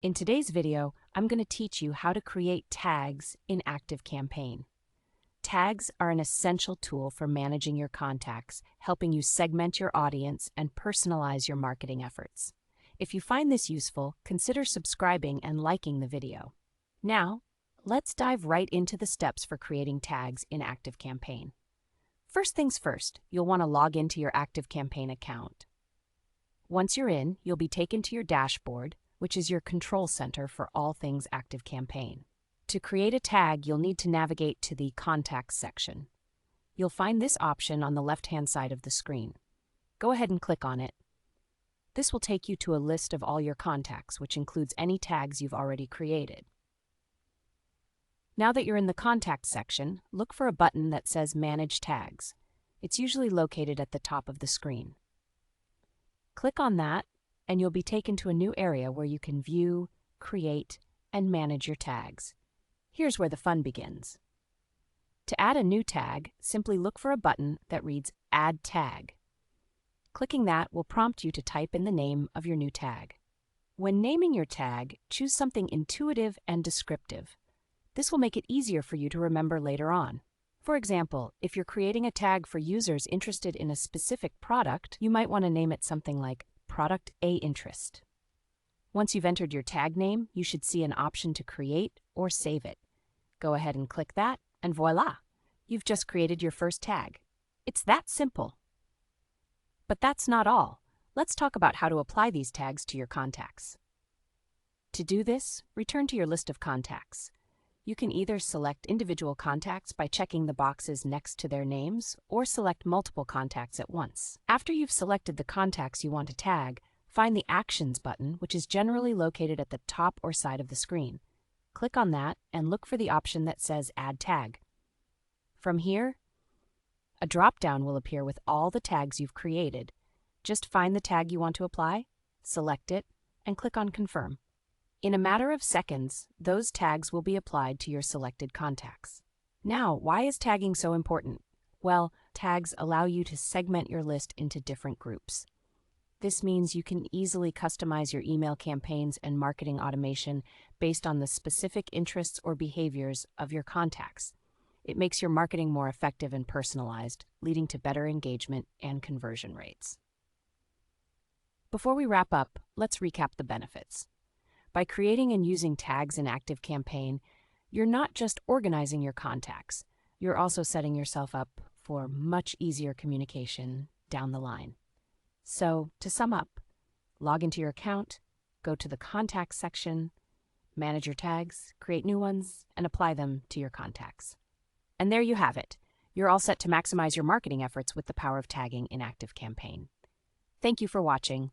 In today's video, I'm going to teach you how to create tags in ActiveCampaign. Tags are an essential tool for managing your contacts, helping you segment your audience and personalize your marketing efforts. If you find this useful, consider subscribing and liking the video. Now, let's dive right into the steps for creating tags in ActiveCampaign. First things first, you'll want to log into your ActiveCampaign account. Once you're in, you'll be taken to your dashboard, which is your control center for all things ActiveCampaign. To create a tag, you'll need to navigate to the Contacts section. You'll find this option on the left-hand side of the screen. Go ahead and click on it. This will take you to a list of all your contacts, which includes any tags you've already created. Now that you're in the Contacts section, look for a button that says Manage Tags. It's usually located at the top of the screen. Click on that, and you'll be taken to a new area where you can view, create, and manage your tags. Here's where the fun begins. To add a new tag, simply look for a button that reads Add Tag. Clicking that will prompt you to type in the name of your new tag. When naming your tag, choose something intuitive and descriptive. This will make it easier for you to remember later on. For example, if you're creating a tag for users interested in a specific product, you might want to name it something like Product A Interest. Once you've entered your tag name, you should see an option to create or save it. Go ahead and click that, and voila! You've just created your first tag. It's that simple. But that's not all. Let's talk about how to apply these tags to your contacts. To do this, return to your list of contacts. You can either select individual contacts by checking the boxes next to their names, or select multiple contacts at once. After you've selected the contacts you want to tag, find the Actions button, which is generally located at the top or side of the screen. Click on that and look for the option that says Add Tag. From here, a drop-down will appear with all the tags you've created. Just find the tag you want to apply, select it, and click on Confirm. In a matter of seconds, those tags will be applied to your selected contacts. Now, why is tagging so important? Well, tags allow you to segment your list into different groups. This means you can easily customize your email campaigns and marketing automation based on the specific interests or behaviors of your contacts. It makes your marketing more effective and personalized, leading to better engagement and conversion rates. Before we wrap up, let's recap the benefits. By creating and using tags in ActiveCampaign, you're not just organizing your contacts, you're also setting yourself up for much easier communication down the line. So, to sum up, log into your account, go to the Contacts section, manage your tags, create new ones, and apply them to your contacts. And there you have it. You're all set to maximize your marketing efforts with the power of tagging in ActiveCampaign. Thank you for watching.